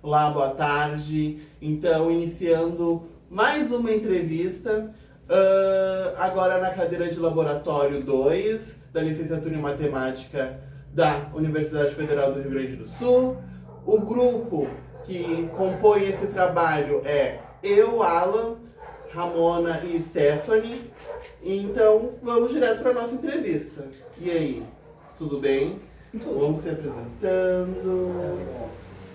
Olá, boa tarde. Então, iniciando mais uma entrevista, agora na cadeira de Laboratório 2, da Licenciatura em Matemática da Universidade Federal do Rio Grande do Sul. O grupo que compõe esse trabalho é eu, Alan, Ramona e Stephanie. Então, vamos direto para a nossa entrevista. E aí, tudo bem? Vamos se apresentando.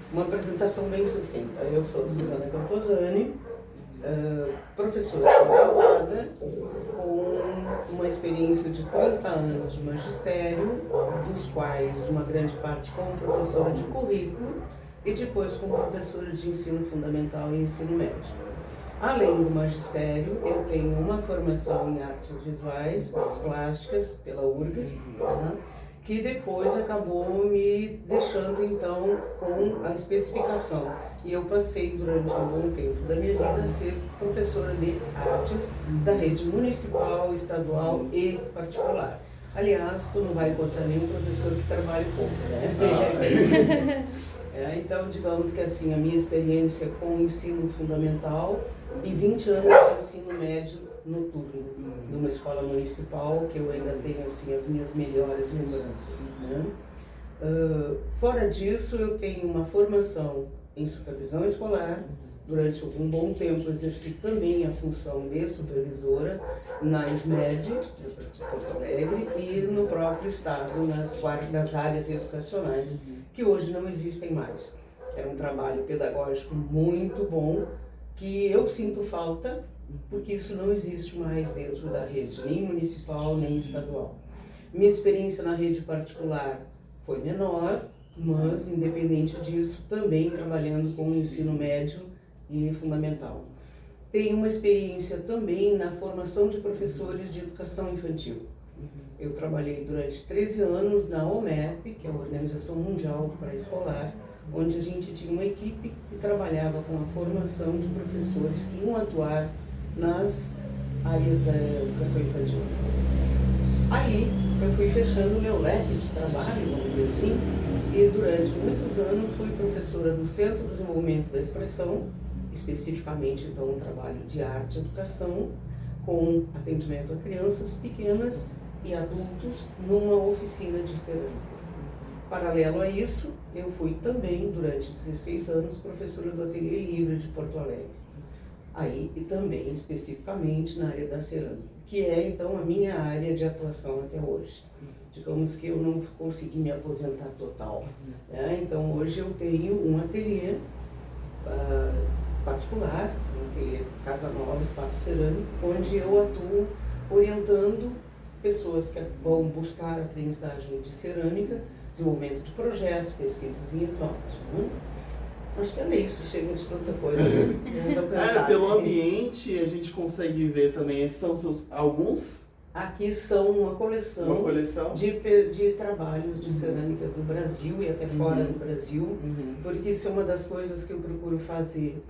Uma apresentação bem sucinta. Eu sou Suzana Camposani, professora formada com uma experiência de 30 anos de magistério, dos quais uma grande parte como professora de currículo e depois como professora de ensino fundamental e ensino médio. Além do magistério, eu tenho uma formação em artes visuais, artes plásticas, pela URGS, que depois acabou me deixando então com a especificação. E eu passei durante um bom tempo da minha vida a ser professora de artes da rede municipal, estadual e particular. Aliás, tu não vai encontrar nenhum professor que trabalhe pouco, né? Então, digamos que assim, a minha experiência com o ensino fundamental e 20 anos de ensino médio noturno, numa escola municipal, que eu ainda tenho assim, as minhas melhores lembranças. Né? Fora disso, eu tenho uma formação em supervisão escolar. Durante algum bom tempo exerci também a função de supervisora na SMED, de Porto Alegre, e no próprio estado, nas áreas educacionais, que hoje não existem mais. É um trabalho pedagógico muito bom, que eu sinto falta, porque isso não existe mais dentro da rede, nem municipal, nem estadual. Minha experiência na rede particular foi menor, mas, independente disso, também trabalhando com o ensino médio e fundamental. Tenho uma experiência também na formação de professores de educação infantil. Eu trabalhei durante 13 anos na OMEP, que é a Organização Mundial Pré-Escolar, onde a gente tinha uma equipe que trabalhava com a formação de professores que iam atuar nas áreas da educação infantil. Aí eu fui fechando o meu leque de trabalho, vamos dizer assim, e durante muitos anos fui professora do Centro de Desenvolvimento da Expressão, especificamente então um trabalho de arte e educação, com atendimento a crianças pequenas e adultos numa oficina de cerâmica. Paralelo a isso, eu fui também, durante 16 anos, professora do Ateliê Livre de Porto Alegre. Aí, e também, especificamente, na área da cerâmica, que é, então, a minha área de atuação até hoje. Digamos que eu não consegui me aposentar total. Né? Então, hoje eu tenho um ateliê particular, um ateliê Casa Nova, Espaço Cerâmico, onde eu atuo orientando pessoas que vão buscar aprendizagem de cerâmica, desenvolvimento de projetos, pesquisas em escolas. Acho que é isso, chega de tanta coisa. Pelo ambiente a gente consegue ver também, esses são alguns? Aqui são uma coleção de trabalhos de cerâmica do Brasil e até fora do Brasil, porque isso é uma das coisas que eu procuro fazer,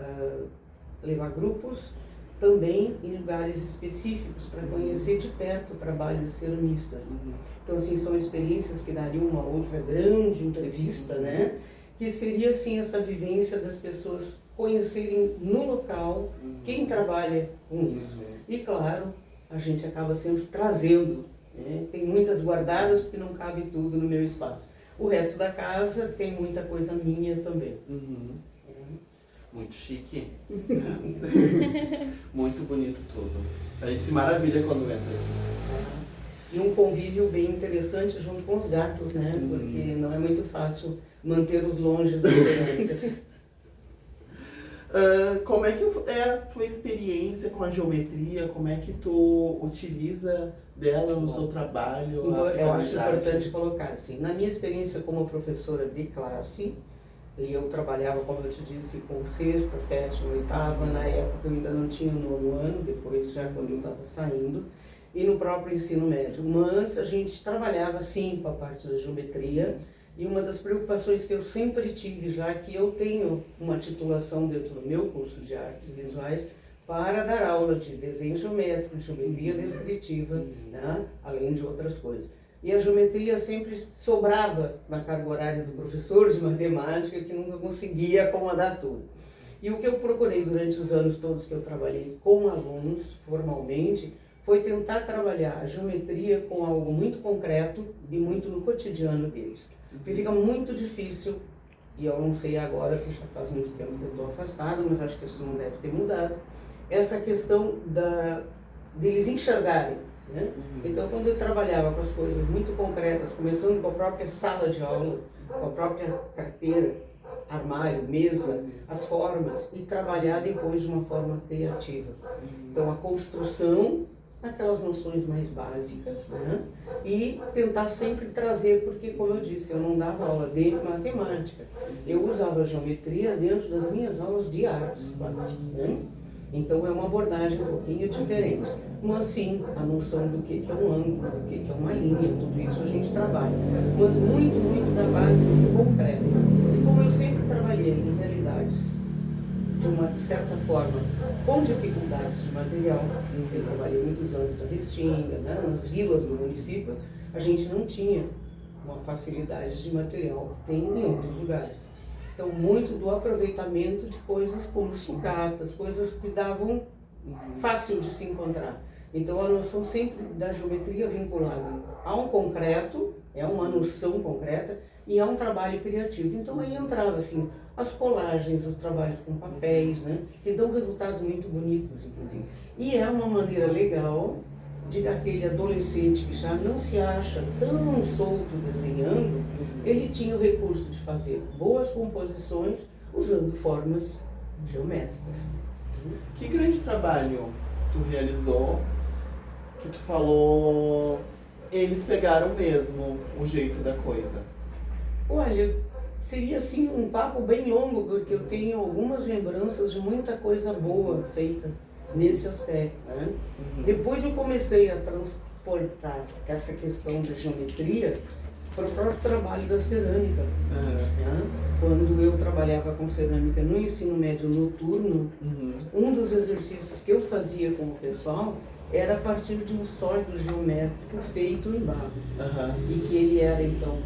levar grupos também em lugares específicos para conhecer de perto o trabalho de ceramistas. Então, assim, são experiências que dariam uma outra grande entrevista, né? Que seria, assim, essa vivência das pessoas conhecerem no local quem trabalha com isso. E, claro, a gente acaba sempre trazendo, né? Tem muitas guardadas porque não cabe tudo no meu espaço. O resto da casa tem muita coisa minha também. Muito chique. Muito bonito tudo. A gente se maravilha quando entra. E um convívio bem interessante junto com os gatos, né? Porque não é muito fácil mantê-los longe das cerâmicas. Como é que é a tua experiência com a geometria? Como é que tu utiliza dela no seu trabalho? Então, eu acho importante colocar assim, na minha experiência como professora de classe, e eu trabalhava, como eu te disse, com sexta, sétima, oitava, na época eu ainda não tinha o 9º ano, depois já quando eu estava saindo, e no próprio ensino médio. Mas a gente trabalhava sim com a parte da geometria, e uma das preocupações que eu sempre tive, já que eu tenho uma titulação dentro do meu curso de artes visuais, para dar aula de desenho geométrico, de geometria descritiva, né? Além de outras coisas. E a geometria sempre sobrava na carga horária do professor de matemática, que nunca conseguia acomodar tudo. E o que eu procurei durante os anos todos que eu trabalhei com alunos, formalmente, foi tentar trabalhar a geometria com algo muito concreto e muito no cotidiano deles. Porque fica muito difícil, e eu não sei agora, porque já faz muito tempo que eu estou afastado, mas acho que isso não deve ter mudado, essa questão deles enxergarem. Né? Então, quando eu trabalhava com as coisas muito concretas, começando com a própria sala de aula, com a própria carteira, armário, mesa, as formas, e trabalhar depois de uma forma criativa. Então, a construção, aquelas noções mais básicas, né? E tentar sempre trazer, porque, como eu disse, eu não dava aula de matemática, eu usava geometria dentro das minhas aulas de artes plásticas, né? Então é uma abordagem um pouquinho diferente. Mas sim, a noção do que é um ângulo, do que é uma linha, tudo isso a gente trabalha. Mas muito, muito da base do concreto. E como eu sempre trabalhei em realidades, de uma certa forma, com dificuldades de material, eu trabalhei muitos anos na Restinga, né, nas vilas do município, a gente não tinha uma facilidade de material que tem em outros lugares. Então, muito do aproveitamento de coisas como sucatas, coisas que davam fácil de se encontrar. Então, a noção sempre da geometria vinculada a um concreto, é uma noção concreta, e a um trabalho criativo. Então, aí entrava, assim, as colagens, os trabalhos com papéis, né, que dão resultados muito bonitos, inclusive. E é uma maneira legal de aquele adolescente que já não se acha tão solto desenhando, ele tinha o recurso de fazer boas composições usando formas geométricas. Que grande trabalho tu realizou, que tu falou, eles pegaram mesmo o jeito da coisa? Olha, seria assim um papo bem longo, porque eu tenho algumas lembranças de muita coisa boa feita nesse aspecto, né? Depois eu comecei a transportar essa questão da geometria para o próprio trabalho da cerâmica. Né? Quando eu trabalhava com cerâmica no ensino médio noturno, um dos exercícios que eu fazia com o pessoal era a partir de um sólido geométrico feito em barro. E que ele era então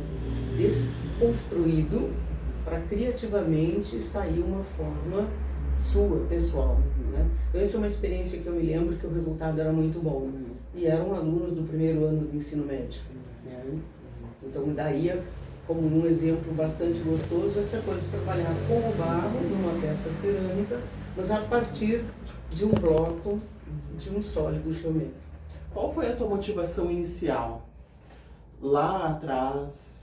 desconstruído para criativamente sair uma forma sua, pessoal. Né? Então essa é uma experiência que eu me lembro que o resultado era muito bom. E eram alunos do primeiro ano do ensino médio. Né? Então daí, como um exemplo bastante gostoso, essa coisa de trabalhar com o barro numa peça cerâmica, mas a partir de um bloco, de um sólido geométrico. Qual foi a tua motivação inicial? Lá atrás,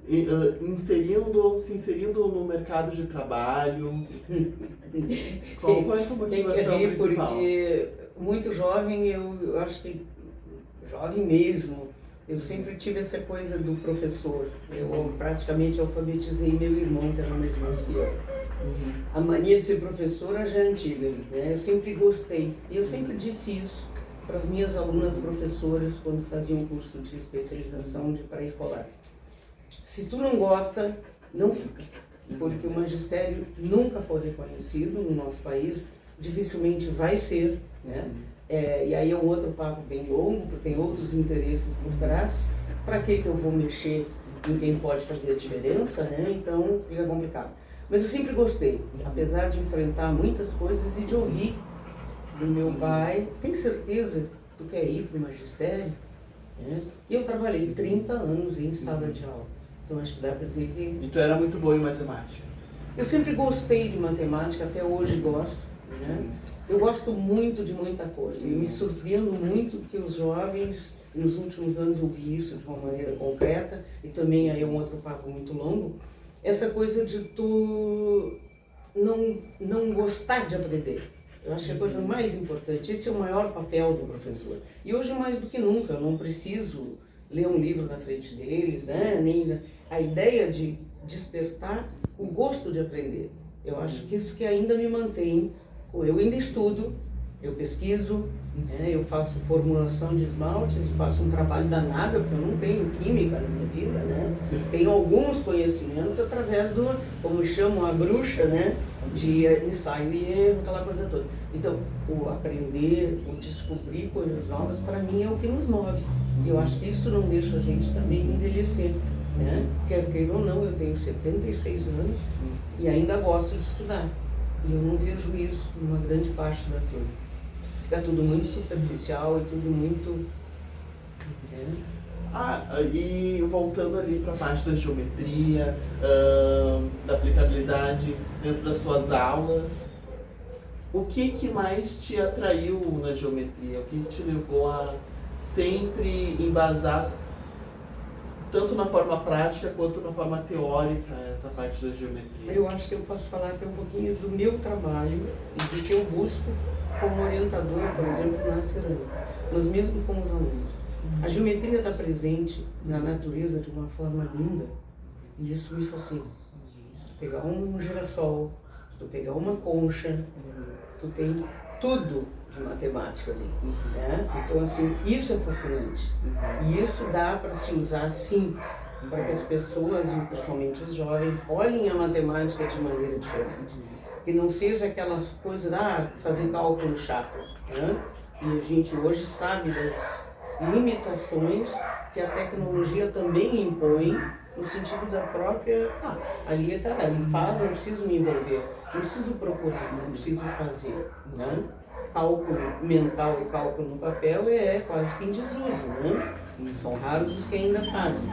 se inserindo no mercado de trabalho, qual foi a tua motivação principal? Porque muito jovem, eu acho que jovem mesmo, eu sempre tive essa coisa do professor. Eu praticamente alfabetizei meu irmão, que era mais moço que eu. A mania de ser professora já é antiga, né? Eu sempre gostei. E eu sempre disse isso para as minhas alunas professoras quando faziam um curso de especialização de pré-escolar. Se tu não gosta, não fica. Porque o magistério nunca foi reconhecido no nosso país, dificilmente vai ser, né? E aí é um outro papo bem longo, porque tem outros interesses por trás. Para que eu vou mexer em quem pode fazer a diferença, né? Então fica complicado. Mas eu sempre gostei, apesar de enfrentar muitas coisas e de ouvir do meu pai, tem certeza que tu quer ir para o magistério? Né? E eu trabalhei 30 anos em sala de aula. Então acho que dá para dizer que... E tu era muito boa em matemática? Eu sempre gostei de matemática, até hoje gosto. Né? Eu gosto muito de muita coisa. E me surpreendo muito que os jovens, nos últimos anos eu vi isso de uma maneira concreta, e também aí é um outro papo muito longo, essa coisa de tu não gostar de aprender. Eu acho que é a coisa mais importante. Esse é o maior papel do professor. E hoje mais do que nunca, eu não preciso ler um livro na frente deles, né? Nem a ideia de despertar o gosto de aprender. Eu acho que isso que ainda me mantém. Eu ainda estudo, eu pesquiso, né? Eu faço formulação de esmaltes, faço um trabalho danado, porque eu não tenho química na minha vida, né? Tenho alguns conhecimentos através do, como chamam a bruxa, né? De ensaio e erro, aquela coisa toda. Então, o aprender, o descobrir coisas novas, para mim é o que nos move. E eu acho que isso não deixa a gente também envelhecer, né? Quer queira ou não, eu tenho 76 anos e ainda gosto de estudar. E eu não vejo isso numa grande parte da turma. Fica tudo muito superficial e tudo muito... E voltando ali para a parte da geometria, da aplicabilidade dentro das suas aulas, o que mais te atraiu na geometria? O que te levou a sempre embasar tanto na forma prática quanto na forma teórica essa parte da geometria? Eu acho que eu posso falar até um pouquinho do meu trabalho e do que eu busco como orientador, por exemplo, na cerâmica, mas mesmo com os alunos. A geometria está presente na natureza de uma forma linda e isso me fascina. Se tu pegar um girassol, se tu pegar uma concha, tu tem tudo de matemática ali, né? Então, assim, isso é fascinante. E isso dá para se usar, sim, para que as pessoas, e principalmente os jovens, olhem a matemática de maneira diferente. Que não seja aquela coisa de fazer cálculo chato, né? E a gente hoje sabe das limitações que a tecnologia também impõe, no sentido da própria, ali faz, não preciso me envolver, não preciso procurar, não preciso fazer, né? Cálculo mental e cálculo no papel é quase que em desuso, né? São raros os que ainda fazem.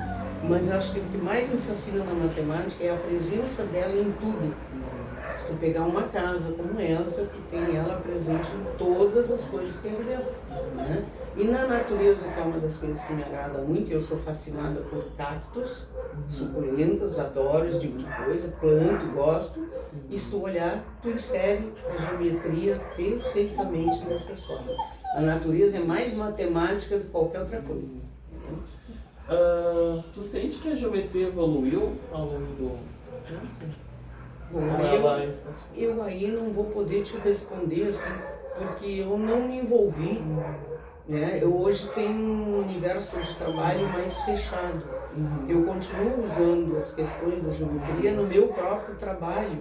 Mas eu acho que o que mais me fascina na matemática é a presença dela em tudo. Se tu pegar uma casa como essa, tu tem ela presente em todas as coisas que tem ali dentro, né? E na natureza, que é uma das coisas que me agrada muito, eu sou fascinada por cactos, suculentas, adoro esse tipo de coisa, planto, gosto, e se tu olhar, tu insere a geometria perfeitamente nessas formas. A natureza é mais matemática do que qualquer outra coisa. Tu sente que a geometria evoluiu ao longo do tempo? Bom, eu aí não vou poder te responder assim, porque eu não me envolvi, né? Eu hoje tenho um universo de trabalho mais fechado. Eu continuo usando as questões da geometria no meu próprio trabalho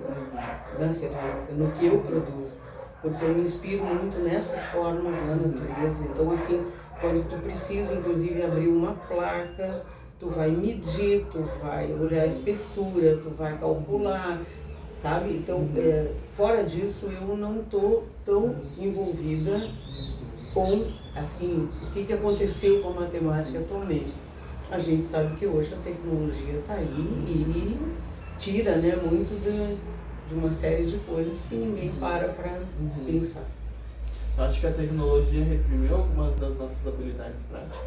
da cerâmica, no que eu produzo, porque eu me inspiro muito nessas formas na natureza. Então, assim, quando tu precisa, inclusive, abrir uma placa, tu vai medir, tu vai olhar a espessura, tu vai calcular, sabe? Então, fora disso, eu não estou tão envolvida com, assim, o que aconteceu com a matemática atualmente. A gente sabe que hoje a tecnologia está aí e tira, né, muito de uma série de coisas que ninguém para pensar. Eu acho que a tecnologia reprimiu algumas das nossas habilidades práticas.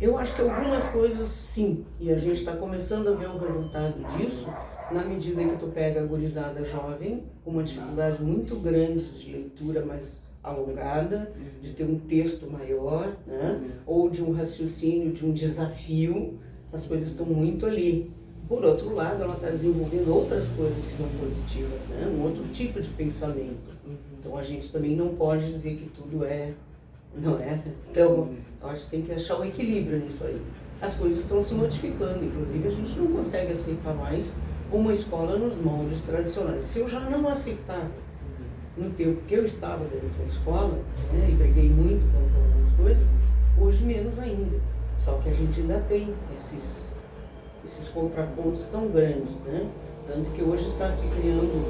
Eu acho que algumas coisas sim, e a gente está começando a ver o resultado disso na medida que tu pega a gurizada jovem, com uma dificuldade muito grande de leitura mais alongada, de ter um texto maior, né? Ou de um raciocínio, de um desafio, as coisas estão muito ali. Por outro lado, ela está desenvolvendo outras coisas que são positivas, né? Um outro tipo de pensamento. Então a gente também não pode dizer que tudo não é? Então, eu acho que tem que achar um equilíbrio nisso aí. As coisas estão se modificando, inclusive a gente não consegue aceitar mais uma escola nos moldes tradicionais. Se eu já não aceitava no tempo que eu estava dentro da escola, né, e briguei muito com algumas coisas, hoje menos ainda. Só que a gente ainda tem esses contrapontos tão grandes, né? Tanto que hoje está se criando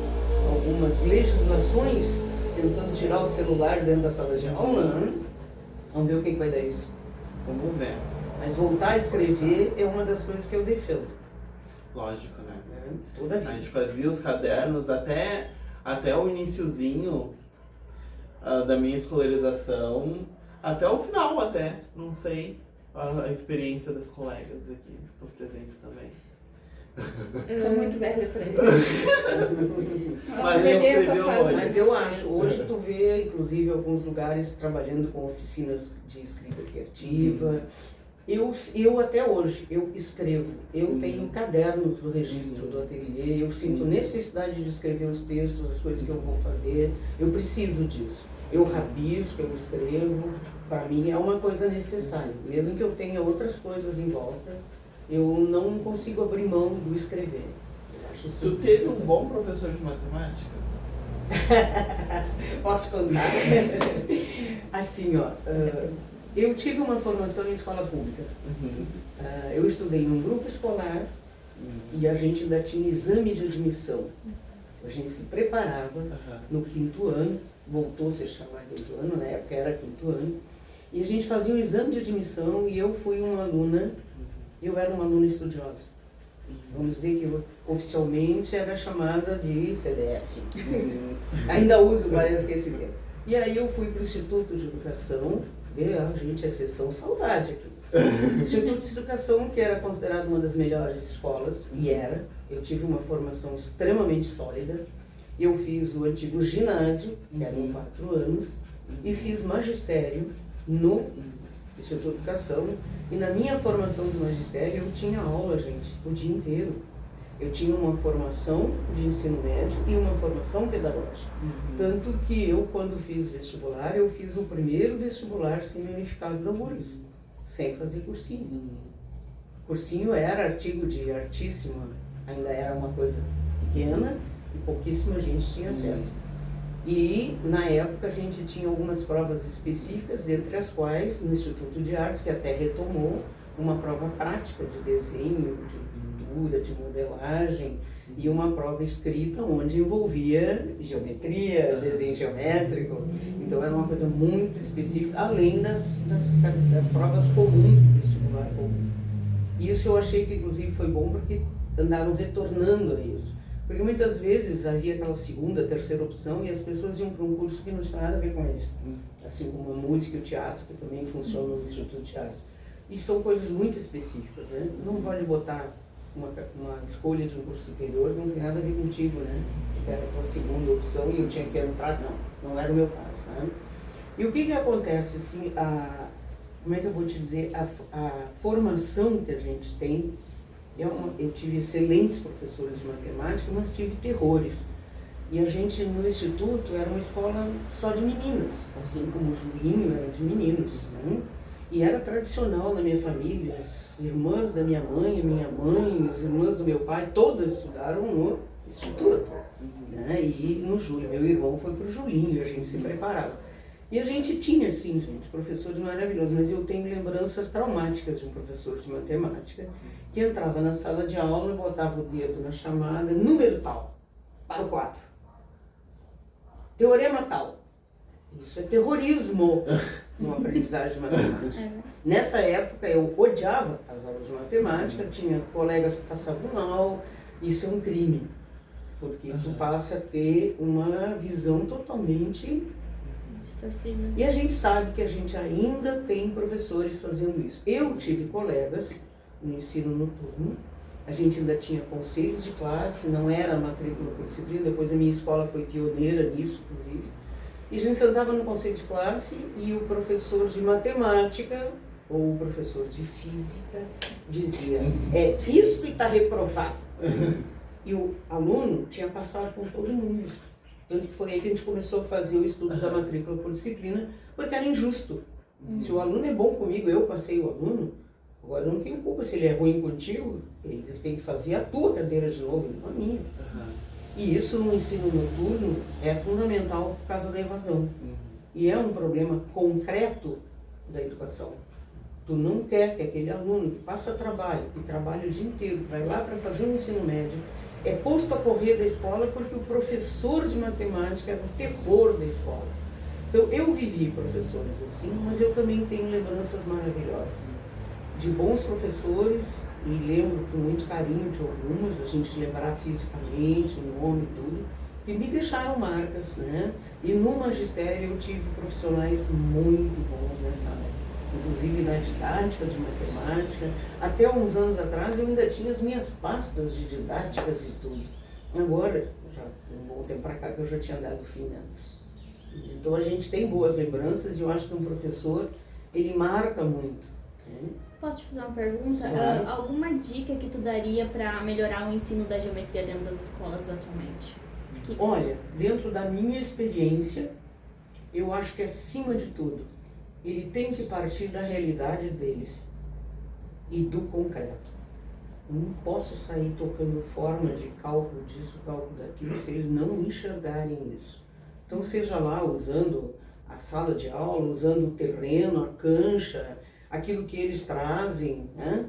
algumas legislações tentando tirar o celular dentro da sala de aula. Vamos ver o que vai dar isso. Vamos ver. Mas voltar a escrever é uma das coisas que eu defendo. Lógico, né? Toda a vida. A gente fazia os cadernos até o iniciozinho da minha escolarização, até o final até, não sei, a experiência das colegas aqui que estão presentes também. Eu sou muito velha pra isso. Mas eu escrevi hoje. Mas eu acho, hoje tu vê, inclusive, alguns lugares trabalhando com oficinas de escrita criativa. Eu até hoje, eu escrevo, eu tenho cadernos do registro do ateliê, eu sinto necessidade de escrever os textos, as coisas que eu vou fazer, eu preciso disso. Eu rabisco, eu escrevo, para mim é uma coisa necessária. Mesmo que eu tenha outras coisas em volta, eu não consigo abrir mão do escrever. Tu teve um bom professor de matemática? Posso contar? Assim, ó, Eu tive uma formação em escola pública. Uhum. Eu estudei num grupo escolar e a gente ainda tinha exame de admissão. A gente se preparava no 5º ano, voltou a se chamar 5º ano, na época era 5º ano, e a gente fazia um exame de admissão e eu fui uma aluna, eu era uma aluna estudiosa. Vamos dizer que eu oficialmente era chamada de CDF. Ainda uso, parece que esse termo. E aí eu fui para o Instituto de Educação, gente, exceção saudade aqui. Instituto de Educação, que era considerado uma das melhores escolas, e era. Eu tive uma formação extremamente sólida. Eu fiz o antigo ginásio, que eram 4 anos, e fiz magistério no Instituto de Educação. E na minha formação de magistério, eu tinha aula, gente, o dia inteiro. Eu tinha uma formação de ensino médio e uma formação pedagógica. Tanto que eu, quando fiz vestibular, eu fiz o primeiro vestibular semi-unificado da URGS, sem fazer cursinho. Cursinho era artigo de altíssima, ainda era uma coisa pequena e pouquíssima gente tinha acesso. E, na época, a gente tinha algumas provas específicas, entre as quais, no Instituto de Artes, que até retomou uma prova prática de desenho, de pintura, de modelagem, e uma prova escrita onde envolvia geometria, desenho geométrico. Então, era uma coisa muito específica, além das provas comuns do vestibular comum. E isso eu achei que, inclusive, foi bom porque andaram retornando a isso. Porque muitas vezes havia aquela segunda, terceira opção e as pessoas iam para um curso que não tinha nada a ver com eles. Assim como a música e o teatro, que também funcionam no Instituto de Artes. E são coisas muito específicas, né? Não pode botar uma escolha de um curso superior que não tem nada a ver contigo, né? Se era a tua segunda opção e eu tinha que entrar, não era o meu caso, né? E o que acontece, assim, como é que eu vou te dizer, a formação que a gente tem. Eu tive excelentes professores de matemática, mas tive terrores. E a gente, no instituto, era uma escola só de meninas, assim como o Julinho era de meninos, né? E era tradicional na minha família, as irmãs da minha mãe, as irmãs do meu pai, todas estudaram no instituto, né? E no Júlio, meu irmão foi para o Julinho, e a gente se preparava. E a gente tinha, assim, gente, professores maravilhosos, mas eu tenho lembranças traumáticas de um professor de matemática que entrava na sala de aula, botava o dedo na chamada, número tal, para o 4. Teorema tal. Isso é terrorismo numa aprendizagem de matemática. Nessa época eu odiava as aulas de matemática, tinha colegas que passavam mal, isso é um crime, porque tu passa a ter uma visão totalmente distorcida. E a gente sabe que a gente ainda tem professores fazendo isso. Eu tive colegas no ensino noturno, a gente ainda tinha conselhos de classe, não era matrícula por disciplina, depois a minha escola foi pioneira nisso, inclusive. E a gente sentava no conselho de classe e o professor de matemática ou o professor de física dizia, isto está reprovado. E o aluno tinha passado com todo mundo. Tanto que foi aí que a gente começou a fazer o estudo da matrícula por disciplina, porque era injusto. Se o aluno é bom comigo, eu passei o aluno, agora eu não tenho culpa se ele é ruim contigo, ele tem que fazer a tua cadeira de novo, não a minha. E isso no ensino noturno é fundamental por causa da evasão. E é um problema concreto da educação. Tu não quer que aquele aluno que passa trabalho, que trabalha o dia inteiro, vai lá para fazer um ensino médio, é posto a correr da escola porque o professor de matemática era o terror da escola. Então, eu vivi professores assim, mas eu também tenho lembranças maravilhosas de bons professores, e lembro com muito carinho de algumas, a gente lembrar fisicamente, o nome e tudo, que me deixaram marcas, né? E no magistério eu tive profissionais muito bons nessa área. Inclusive na didática de matemática. Até uns anos atrás eu ainda tinha as minhas pastas de didáticas e tudo. Agora, já um bom tempo para cá que eu já tinha dado fim nelas. Então a gente tem boas lembranças e eu acho que um professor, ele marca muito. Né? Posso te fazer uma pergunta? Claro. Alguma dica que tu daria para melhorar o ensino da geometria dentro das escolas atualmente? Olha, dentro da minha experiência, eu acho que acima de tudo, ele tem que partir da realidade deles e do concreto. Eu não posso sair tocando forma de cálculo disso, cálculo daquilo, se eles não enxergarem isso. Então, seja lá usando a sala de aula, usando o terreno, a cancha, aquilo que eles trazem, né?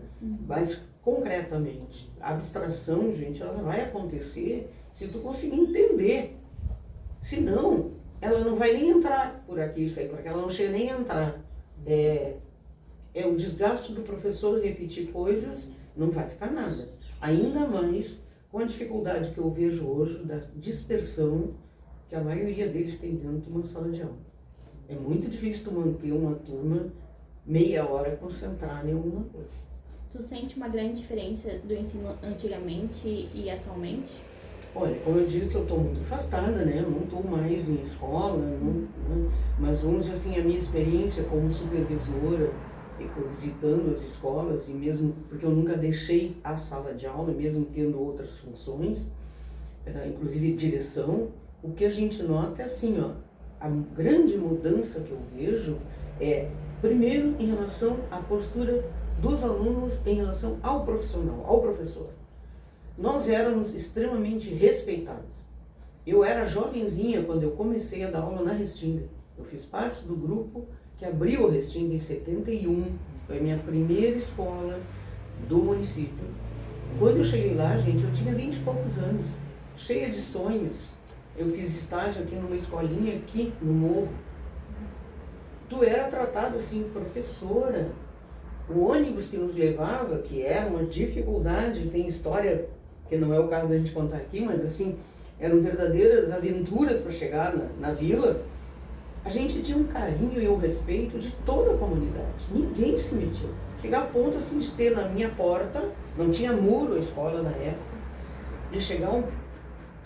Mas concretamente, a abstração, gente, ela vai acontecer se tu conseguir entender. Senão, ela não vai nem entrar por aqui, isso aí, porque ela não chega nem a entrar. É o desgaste do professor repetir coisas, não vai ficar nada. Ainda mais com a dificuldade que eu vejo hoje da dispersão que a maioria deles tem dentro de uma sala de aula. É muito difícil tu manter uma turma meia hora concentrada em alguma coisa. Tu sente uma grande diferença do ensino antigamente e atualmente? Olha, como eu disse, eu estou muito afastada, né? Eu não estou mais em escola, mas vamos dizer assim, a minha experiência como supervisora, visitando as escolas, e mesmo porque eu nunca deixei a sala de aula, mesmo tendo outras funções, inclusive direção, o que a gente nota é assim, ó, a grande mudança que eu vejo é, primeiro, em relação à postura dos alunos em relação ao profissional, ao professor. Nós éramos extremamente respeitados. Eu era jovenzinha quando eu comecei a dar aula na Restinga. Eu fiz parte do grupo que abriu a Restinga em 71. Foi a minha primeira escola do município. Quando eu cheguei lá, gente, eu tinha 20 e poucos anos, cheia de sonhos. Eu fiz estágio aqui numa escolinha aqui no morro. Tu era tratado assim, professora. O ônibus que nos levava, que era uma dificuldade, tem história que não é o caso da gente contar aqui, mas assim, eram verdadeiras aventuras para chegar na vila. A gente tinha um carinho e um respeito de toda a comunidade. Ninguém se metia. Chegar a ponto assim de ter na minha porta, não tinha muro a escola na época, de chegar um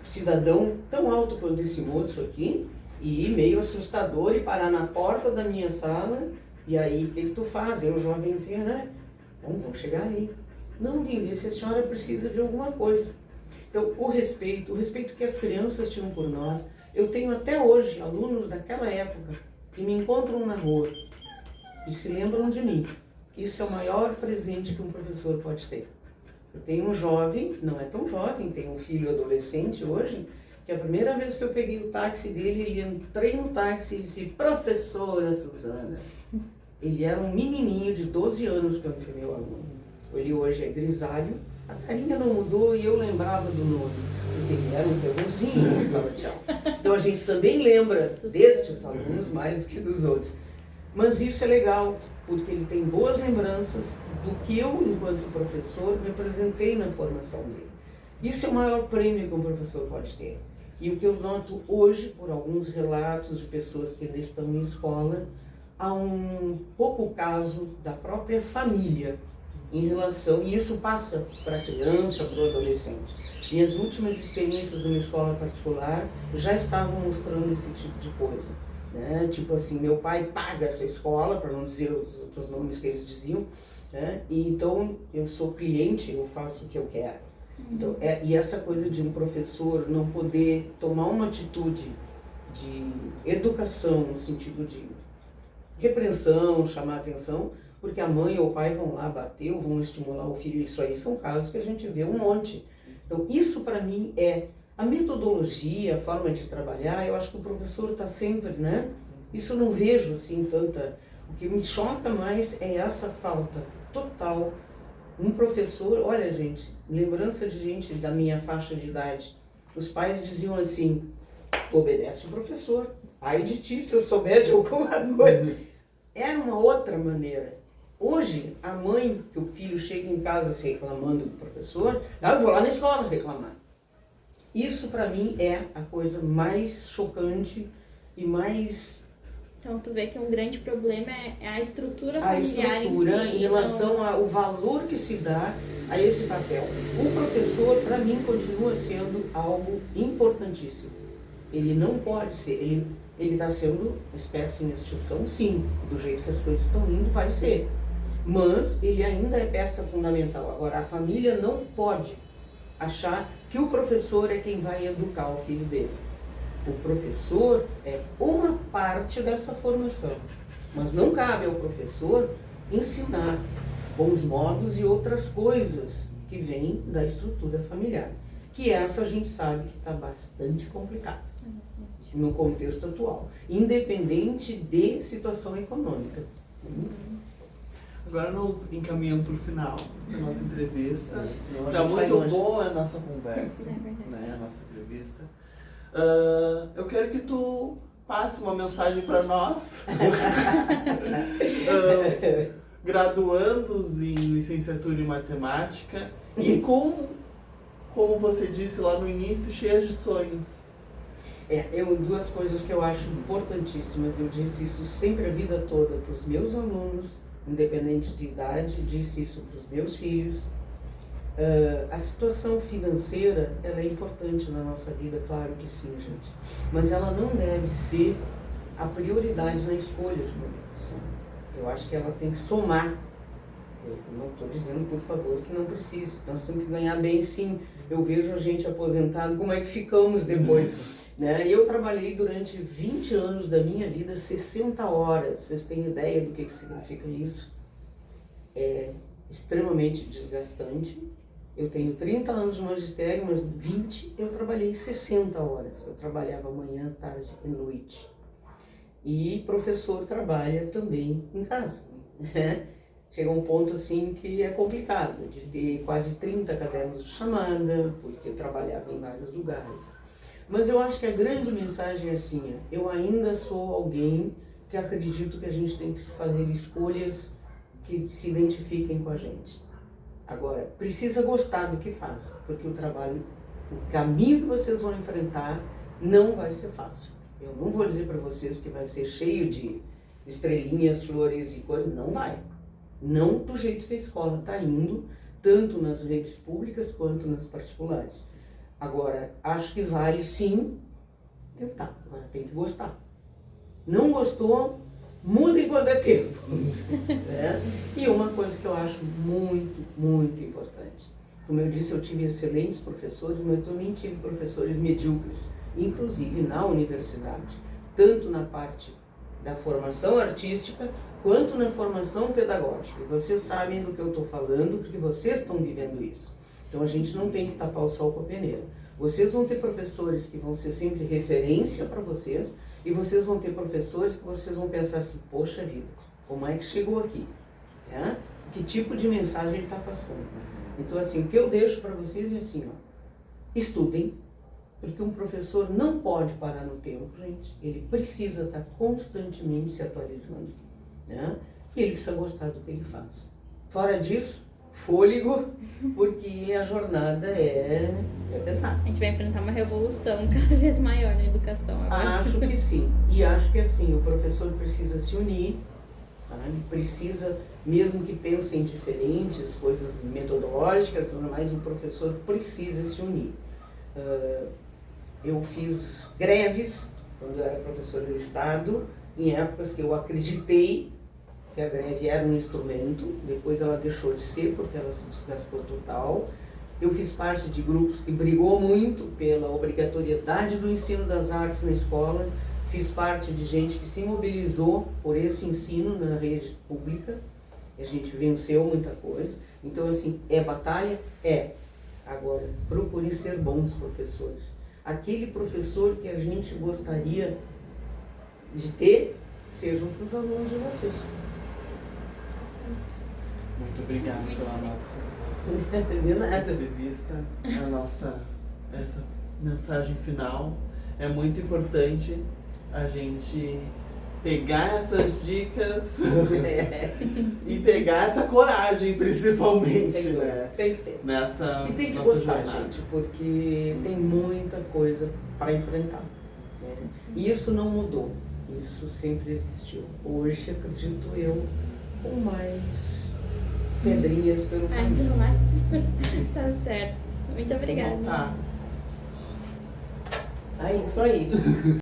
cidadão tão alto quanto esse moço aqui, e ir meio assustador e parar na porta da minha sala, e aí, o que tu faz? Eu, jovenzinha, né? Vamos chegar aí. Não, vim ver se a senhora precisa de alguma coisa. Então, o respeito que as crianças tinham por nós. Eu tenho até hoje alunos daquela época que me encontram na rua e se lembram de mim. Isso é o maior presente que um professor pode ter. Eu tenho um jovem, que não é tão jovem, tem um filho adolescente hoje, que a primeira vez que eu peguei o táxi dele, ele entrei no táxi e disse, professora Suzana. Ele era um menininho de 12 anos quando foi meu aluno. Ele hoje é grisalho, a carinha não mudou e eu lembrava do nome, porque ele era um terrorzinho na sala de aula. Então a gente também lembra destes alunos mais do que dos outros. Mas isso é legal, porque ele tem boas lembranças do que eu, enquanto professor, representei na formação dele. Isso é o maior prêmio que um professor pode ter. E o que eu noto hoje, por alguns relatos de pessoas que ainda estão em escola, há um pouco caso da própria família em relação, e isso passa para a criança, para o adolescente. Minhas últimas experiências numa escola particular já estavam mostrando esse tipo de coisa. Né? Tipo assim, meu pai paga essa escola, para não dizer os outros nomes que eles diziam, né? E então eu sou cliente, eu faço o que eu quero. Então, e essa coisa de um professor não poder tomar uma atitude de educação, no sentido de repreensão, chamar atenção, porque a mãe ou o pai vão lá bater ou vão estimular o filho. Isso aí são casos que a gente vê um monte. Então, isso para mim é a metodologia, a forma de trabalhar. Eu acho que o professor está sempre, né? Isso eu não vejo assim tanta... O que me choca mais é essa falta total. Um professor, olha gente, lembrança de gente da minha faixa de idade, os pais diziam assim, obedece o professor, ai de ti se eu souber de alguma coisa. Era uma outra maneira. Hoje, a mãe, que o filho chega em casa se reclamando do professor, eu vou lá na escola reclamar. Isso para mim é a coisa mais chocante e mais... Então tu vê que um grande problema é a estrutura a familiar estrutura em si, em relação ao valor que se dá a esse papel. O professor, para mim, continua sendo algo importantíssimo. Ele não pode ser, ele está sendo espécie em extinção, sim, do jeito que as coisas estão indo, vai ser. Mas ele ainda é peça fundamental. Agora, a família não pode achar que o professor é quem vai educar o filho dele. O professor é uma parte dessa formação, mas não cabe ao professor ensinar bons modos e outras coisas que vêm da estrutura familiar, que essa a gente sabe que está bastante complicada no contexto atual, independente de situação econômica. Agora nós encaminhando para o final da nossa entrevista. Senão a Está gente vai muito longe. boa a nossa conversa, É verdade. né? A nossa entrevista. Eu quero que tu passe uma mensagem para nós, graduandos em licenciatura em matemática e como você disse lá no início, cheias de sonhos. Duas coisas que eu acho importantíssimas, eu disse isso sempre a vida toda para os meus alunos, independente de idade, disse isso para os meus filhos. A situação financeira, ela é importante na nossa vida, claro que sim, gente, mas ela não deve ser a prioridade na escolha de uma profissão. Eu acho que ela tem que somar. Eu não estou dizendo, por favor, que não precise, nós temos que ganhar bem, sim. Eu vejo a gente aposentado, como é que ficamos depois? Né? Eu trabalhei durante 20 anos da minha vida, 60 horas. Vocês têm ideia do que significa isso? É extremamente desgastante. Eu tenho 30 anos de magistério, mas 20 eu trabalhei 60 horas. Eu trabalhava manhã, tarde e noite. E professor trabalha também em casa. Chega um ponto assim que é complicado, de ter quase 30 cadernos de chamada, porque eu trabalhava em vários lugares. Mas eu acho que a grande mensagem é assim, eu ainda sou alguém que acredito que a gente tem que fazer escolhas que se identifiquem com a gente. Agora, precisa gostar do que faz, porque o trabalho, o caminho que vocês vão enfrentar não vai ser fácil. Eu não vou dizer para vocês que vai ser cheio de estrelinhas, flores e coisas, não vai. Não do jeito que a escola está indo, tanto nas redes públicas quanto nas particulares. Agora, acho que vale sim tentar, agora tem que gostar. Não gostou, muda enquanto é tempo. E uma coisa que eu acho muito, muito importante. Como eu disse, eu tive excelentes professores, mas também tive professores medíocres, inclusive na universidade, tanto na parte da formação artística, quanto na formação pedagógica. E vocês sabem do que eu estou falando, porque vocês estão vivendo isso. Então a gente não tem que tapar o sol com a peneira. Vocês vão ter professores que vão ser sempre referência para vocês, e vocês vão ter professores que vocês vão pensar assim, poxa vida, como é que chegou aqui? Que tipo de mensagem ele está passando? Então assim, o que eu deixo para vocês é assim, estudem, porque um professor não pode parar no tempo, gente. Ele precisa estar constantemente se atualizando, e ele precisa gostar do que ele faz. Fora disso, fôlego, porque a jornada é pesada. A gente vai enfrentar uma revolução cada vez maior na educação agora. Acho que sim. E acho que assim, o professor precisa se unir, ele precisa, mesmo que pense em diferentes coisas metodológicas, mas o professor precisa se unir. Eu fiz greves quando eu era professora do Estado, em épocas que eu acreditei que a greve era um instrumento, depois ela deixou de ser porque ela se desgastou total. Eu fiz parte de grupos que brigou muito pela obrigatoriedade do ensino das artes na escola, fiz parte de gente que se mobilizou por esse ensino na rede pública, a gente venceu muita coisa. Então assim, é batalha? É. Agora, procurem ser bons professores. Aquele professor que a gente gostaria de ter, sejam para os alunos de vocês. Muito obrigado pela nossa De nada. entrevista, essa mensagem final. É muito importante a gente pegar essas dicas e pegar essa coragem, principalmente, Tem que ter. nessa E tem que nossa gostar, jornada. gente, porque tem muita coisa para enfrentar. E isso não mudou, isso sempre existiu. Hoje, acredito eu, com mais pedrinhas pelo caminho. Tá certo. Muito obrigada. Então, tá. É isso aí.